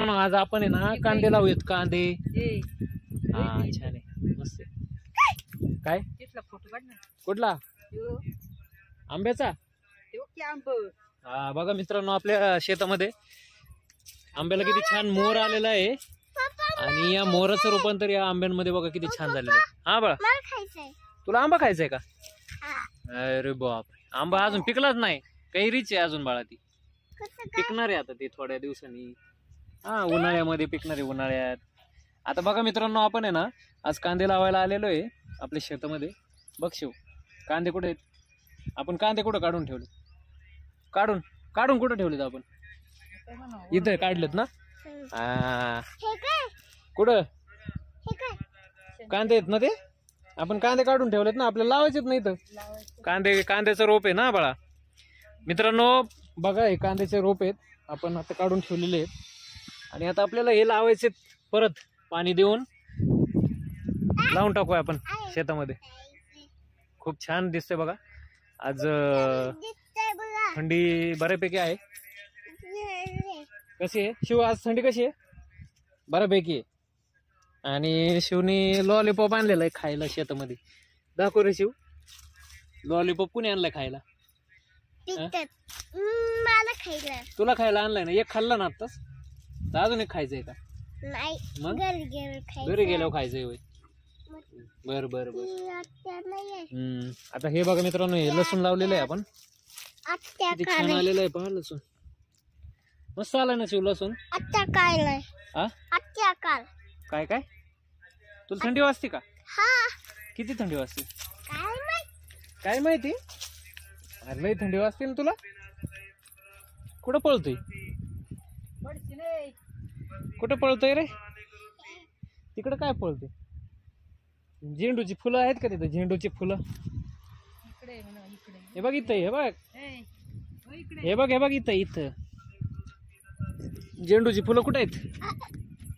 मित्रांनो आज आपण आहे ना कांदे लावूयात कांदे। हा छान आहे मस्त आहे। काय तिथला फोटो काढ ना। कुठला आंब्याचा? हा बघा मित्रांनो आपल्या शेतामध्ये आंब्याला किती छान मोर आलेला आहे आणि या मोराचं रूपांतर या आंब्यांमध्ये बघा किती छान झालेलं आहे। हा बाळा तुला आंबा खायचा आहे का? अरे बाप आंबा अजून पिकलाच नाही कैरीच आहे अजून बाळा ती पिकणार आहे आता ते थोड्या दिवसांनी। हा उन्हाळ्यामध्ये पिकणार आहे उन्हाळ्यात। आता बघा मित्रांनो आपण आहे ना आज कांदे लावायला आलेलो आहे आपल्या शेतामध्ये। बघ शिव कांदे कुठे आहेत? आपण कांदे कुठं काढून ठेवले? काढून काढून कुठं ठेवलेत आपण? इथं काढलेत ना? कुठं कांदे आहेत ना ते? आपण कांदे काढून ठेवलेत ना आपल्याला लावायचेत नाही तर कांदे कांद्याचं रोप आहे ना बाळा। मित्रांनो बघा हे कांद्याचे रोप आहेत आपण आता काढून ठेवलेले आहेत आणि आता आपल्याला हे लावायचे परत पाणी देऊन लावून टाकूया आपण शेतामध्ये। खूप छान दिसतंय बघा आज थंडी बऱ्यापैकी आहे। कशी आहे शिव आज थंडी कशी आहे? बऱ्यापैकी आहे आणि शिवनी लॉलीपॉप आणलेला आहे खायला शेतामध्ये। दाखव रे शिव लॉलीपॉप कुणी आणलाय खायला? मला खायला तुला खायला आणलाय ना? एक खाल्ला ना आत्ताच तर अजून एक खायचंय का? नाही मग घरी गेल्यावर खायचंय होय। बर बर बर आता हे बघा मित्रांनो हे लसूण लावलेलं आहे आपण किती छान आलेलं आहे पहा लसूण मस्त आलाय ना शिव लसूण। काय काय तुला थंडी वाजते का? किती थंडी वाजते काय माहिती? अरे लई थंडी वाजते ना तुला? कुठं पळतोय कुठं पळतोय रे? तिकडं काय पळतोय? झेंडूची फुलं आहेत का तिथं? झेंडूची फुलं हे बघ इथं हे बघ हे बघ हे बघ इथं इथं झेंडूची फुलं कुठे आहेत?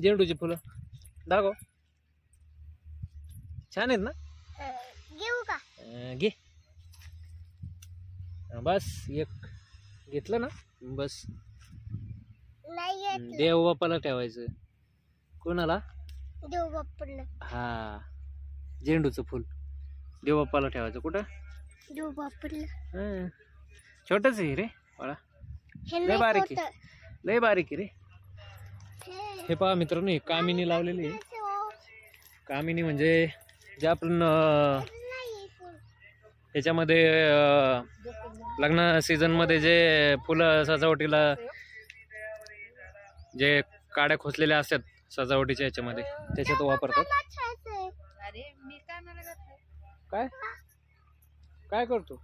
झेंडूची फुलं दाखव छान आहेत ना? घेऊ का? घे बस एक घेतलं ना बस। देव बाप्पाला ठेवायचं। कोणाला? देव बाप्पाला। हा झेंडूचं फुल देव बाप्पाला ठेवायचं। कुठं? देव बाप्पाला। छोटच आहे रे बाळा लय बारीक आहे लय बारीक आहे रे। हे पहा मित्रांनो हे कामिनी लावलेली आहे। कामिनी म्हणजे जे आपण याच्यामध्ये लग्न सीझन मध्ये जे फुलं सजावटीला जे काड्या खोचलेल्या असतात सजावटीच्या याच्यामध्ये त्याच्यात वापरतात। काय काय करतो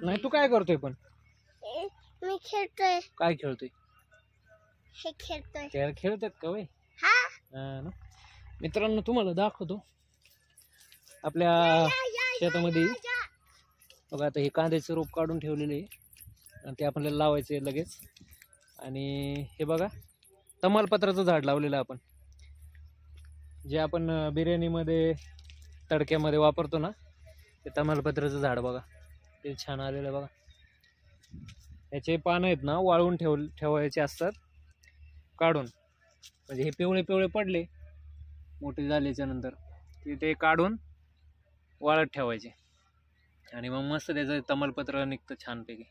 नाही तू काय करतोय पण? मी खेळतोय। काय खेळतोय? हे खेळतोय। खेळ खेळतात का वय? मित्रांनो तुम्हाला दाखवतो आपल्या शेतामध्ये बघा आता हे कांद्याचं रोप काढून ठेवलेले आहे आणि ते आपल्याला लावायचे लगेच। आणि हे बघा तमालपत्राचं झाड लावलेलं आपण जे आपण बिर्याणीमध्ये तडक्यामध्ये वापरतो ना ते तमालपत्राचं झाड बघा ते छान आलेलं आहे बघा। याचे पानं आहेत ना वाळवून ठेवायचे असतात काढून म्हणजे हे पिवळे पिवळे पडले मोठे झाल्याच्या नंतर ते काढून वाळत ठेवायचे आणि मग मस्त त्याचं तमालपत्र निघतं छानपैकी।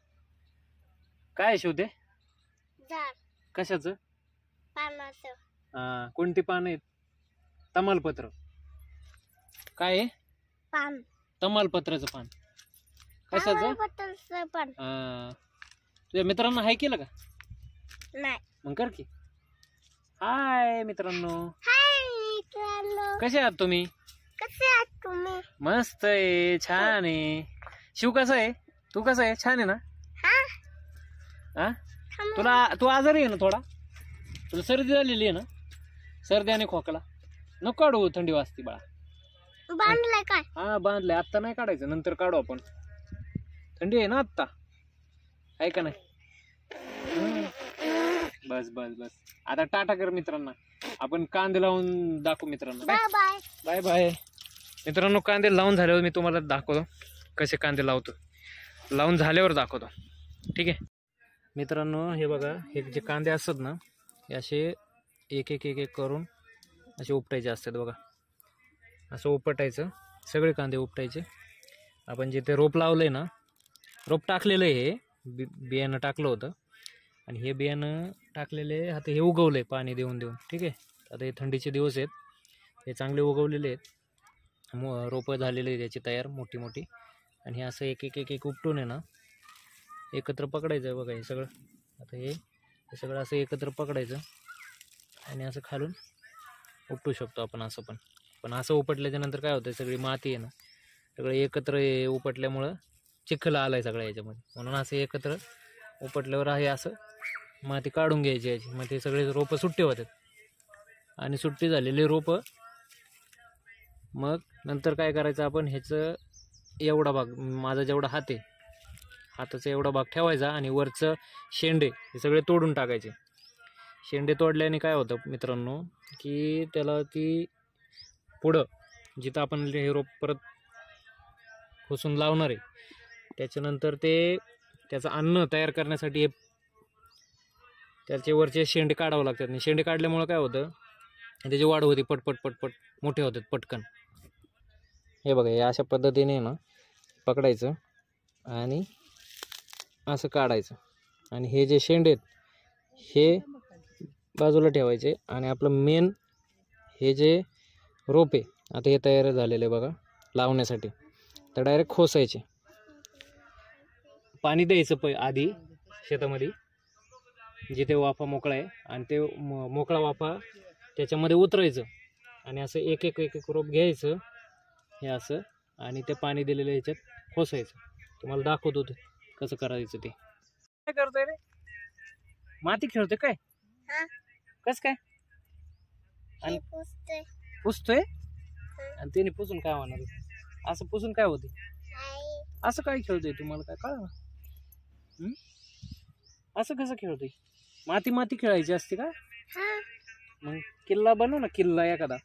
काय शिवते? कशाचं? पानाचं। हा कोणती पानं आहेत? तमालपत्र काय आहे? पान तमालपत्राचं पान। कशाचं? पान। तुझ्या मित्रांना हाय केलं का? नाही मग कर की हाय मित्रांनो। हाय मित्रांनो कसे आहात तुम्ही? कसे आहात तुम्ही? मस्त आहे छान आहे। शिव कसा आहे? तू कसा आहे? छान आहे ना? हा तुला तू आजारी आहे ना थोडा? तुला सर्दी झालेली आहे ना? सर्दी आणि खोकला नको काढू थंडी वाजते बाळा। बांधलाय काय? हा बांधलंय आत्ता नाही काढायचं नंतर काढू आपण थंडी आहे ना आत्ता आहे का नाही? बस बस बस आता टाटा कर मित्रांना आपण कांदे लावून दाखवू मित्रांनो। बाय बाय बाय बाय मित्रांनो कांदे लावून झाल्यावर मी तुम्हाला दाखवतो कसे कांदे लावतो लावून झाल्यावर दाखवतो ठीक आहे। मित्रांनो हे बघा, हे जे कांदे असतात ना, हे असे एक एक एक एक करून असे उपटायचे असतात बघा. असं उपटायचं, सगळे कांदे उपटायचे. आपण जिथे रोप लावलंय ना, रोप टाकलेलं आहे, हे बियाणं टाकलं होतं आणि हे बियाणं टाकलेले आता हे उगवलंय पाणी देऊन देऊन. ठीक आहे, आता हे थंडीचे दिवस आहेत, हे चांगले उगवलेले आहेत, रोपं झालेले आहेत त्याची तयार मोठी मोठी. आणि हे असं एक एक एक एक उपटून आहे ना एकत्र पकडायचं आहे बघा. हे सगळं आता हे सगळं असं एकत्र पकडायचं आणि असं खालून उपटू शकतो आपण असं. पण असं उपटल्याच्या नंतर काय होतं, सगळी माती आहे ना सगळं एकत्र उपटल्यामुळं चिखल आलाय सगळ्या याच्यामध्ये, म्हणून असं एकत्र उपटल्यावर आहे असं माती काढून घ्यायची याची. मग ते सगळे रोपं सुट्टे होतात आणि सुट्टी झालेले रोपं मग नंतर काय करायचं, आपण ह्याचं एवढा भाग, माझा जेवढा हात आहे हाताचा एवढा भाग ठेवायचा आणि वरचं शेंडे हे सगळे तोडून टाकायचे. शेंडे तोडल्याने काय होतं मित्रांनो, की त्याला ती पुढं जिथं आपण हे रोप परत खोसून लावणार आहे त्याच्यानंतर ते त्याचं अन्न तयार करण्यासाठी त्याचे वरचे शेंडे काढावं लागतात. आणि शेंडे काढल्यामुळं काय होतं, त्याची वाढ होती, पटपट पटपट मोठे होतात पटकन. हे बघा, हे अशा पद्धतीने ना पकडायचं आणि असं काढायचं आणि हे जे शेंडे आहेत हे बाजूला ठेवायचे. आणि आपलं मेन हे जे रोप आहे आता हे तयार झालेलं आहे बघा लावण्यासाठी, तर डायरेक्ट खोसायचे. पाणी द्यायचं आधी शेतामध्ये जिथे वाफा मोकळा आहे, आणि ते मोकळा वाफा त्याच्यामध्ये उतरायचं आणि असं एक एक एक एक रोप घ्यायचं हे असं आणि ते पाणी दिलेलं ह्याच्यात खोसायचं. तुम्हाला दाखवतो ते कसं करायचं. ते काय करतोय रे, माती खेळतोय काय, कस काय आणि पुसतोय आणि त्याने पुसून काय होणार, असं पुसून काय होते, असं काय खेळतोय तुम्हाला काय कळ ना, असं कसं खेळतोय, माती माती खेळायची असते का, मग किल्ला बनव ना, किल्ला एखादा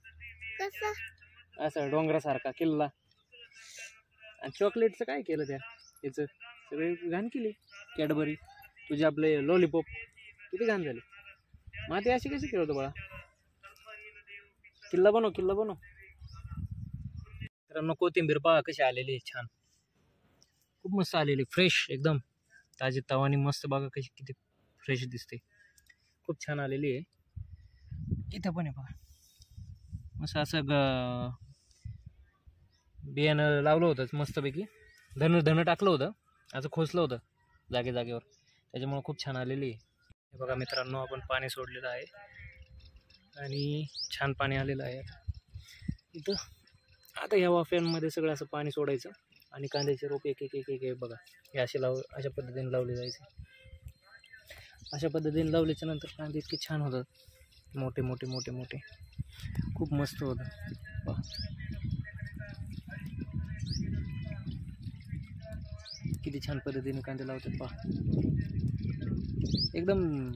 असं डोंगरासारखा किल्ला. आणि चॉकलेटचं काय केलं त्याचं सगळे घाण केली, कॅडबरी तुझे आपले लॉलीपॉप किती घाण झाले. माती अशी कशी खेळतो बाळा, किल्ला बनव किल्ला बनव. मित्रांनो कोथिंबीर पहा कशी आलेली छान, खूप मस्त आलेली, फ्रेश एकदम ताजी तवानी मस्त. बघा कशी किती फ्रेश दिसते, खूप छान आलेली आहे. इथं पण आहे बघा मस्त असं बियाणं लावलं होतं मस्तपैकी, धन टाकलं होतं, असं खोसलं होतं जागे जागेवर, त्याच्यामुळे खूप छान आलेली आहे. हे बघा मित्रांनो आपण पाणी सोडलेलं आहे आणि छान पाणी आलेलं आहे इथं. आता ह्या वाफ्यांमध्ये सगळं असं पाणी सोडायचं आणि कांद्याचे रोप एक एक एक एक बघा हे असे अशा पद्धतीने लावले जायचे. अशा पद्धतीने लावल्याच्या नंतर कांदे इतके छान होतात, मोठे मोठे मोठे मोठे, खूप मस्त होतं. किती छान पद्धतीने कांदे लावतात पहा, एकदम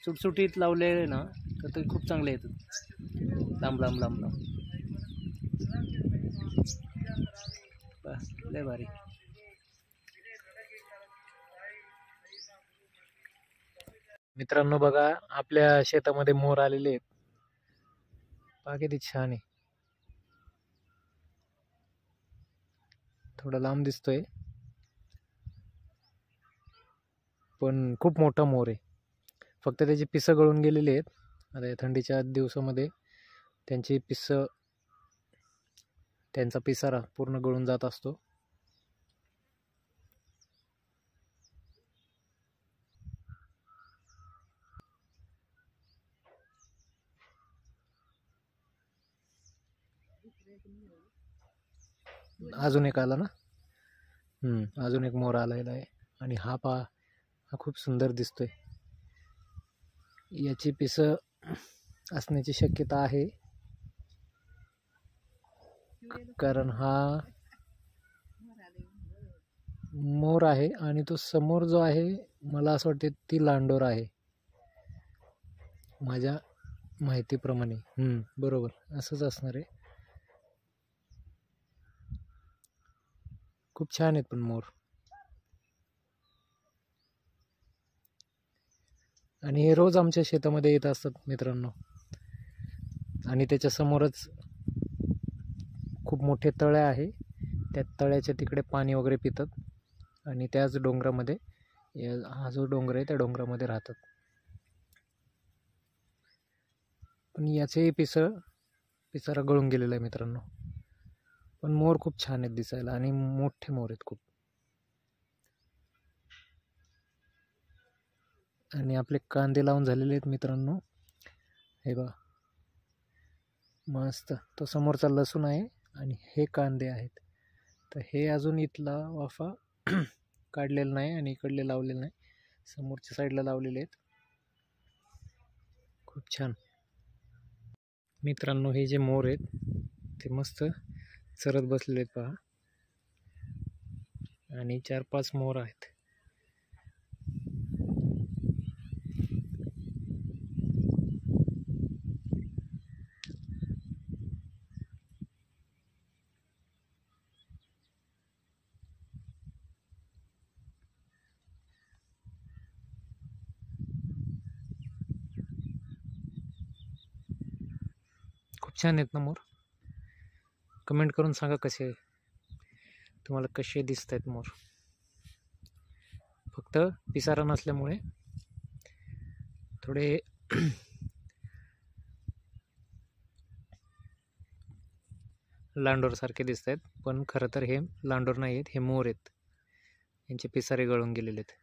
सुटसुटीत लावलेले ना तर ते खूप चांगले येतात, लांब लांब लांब लांब, बस लय भारी. मित्रांनो बघा आपल्या शेतामध्ये मोर आलेले आहेत, पहा किती छान आहे. थोडा लांब दिसतोय पण खूप मोठा मोर आहे, फक्त त्याची पिसं गळून गेलेली आहेत. आता या थंडीच्या दिवसामध्ये त्यांची पिसं, त्यांचा पिसारा पूर्ण गळून जात असतो. अजून एक आला ना, अजून एक मोर आलेला आहे आणि हा पहा, हा खूप सुंदर दिसतोय. याची पिसं असण्याची शक्यता आहे, कारण हा मोर आहे आणि तो समोर जो आहे मला असं वाटते ती लांडोर आहे माझ्या माहितीप्रमाणे. बरोबर असंच असणार आहे. खूप छान आहेत पण मोर. आणि हे रोज आमच्या शेतामध्ये येत असतात मित्रांनो. आणि त्याच्या समोरच खूप मोठे तळे आहे. त्या तळ्याच्या तिकडे पाणी वगैरे पितात आणि त्याच डोंगरामध्ये हा जो डोंगर आहे त्या डोंगरामध्ये राहतात. पण याचे पिसारा गळून गेलेला आहे मित्रांनो. पण मोर खूप छान आहेत दिसायला आणि मोठे मोर आहेत खूप. आणि आपले कांदे लावून झालेले आहेत मित्रांनो. हे बघा मस्त. तो समोरचा लसूण आहे आणि हे कांदे आहेत. तर हे अजून इथला वाफा काढलेला नाही आणि इकडले लावलेले नाही, समोरच्या साईडला लावलेले आहेत. खूप छान मित्रांनो. हे जे मोर आहेत ते मस्त चरत बसलेले आहेत पहा. आणि 4-5 मोर आहेत. खूप छान आहेत ना मोर. कमेंट करून सांगा कसे तुम्हाला कसे दिसत आहेत मोर. फक्त पिसारा नसल्यामुळे थोडे लांडोर सारखे दिसत आहेत, पण खरं तर हे लांडोर नाही आहेत, हे मोर आहेत. यांचे पिसारे गळून गेलेले आहेत.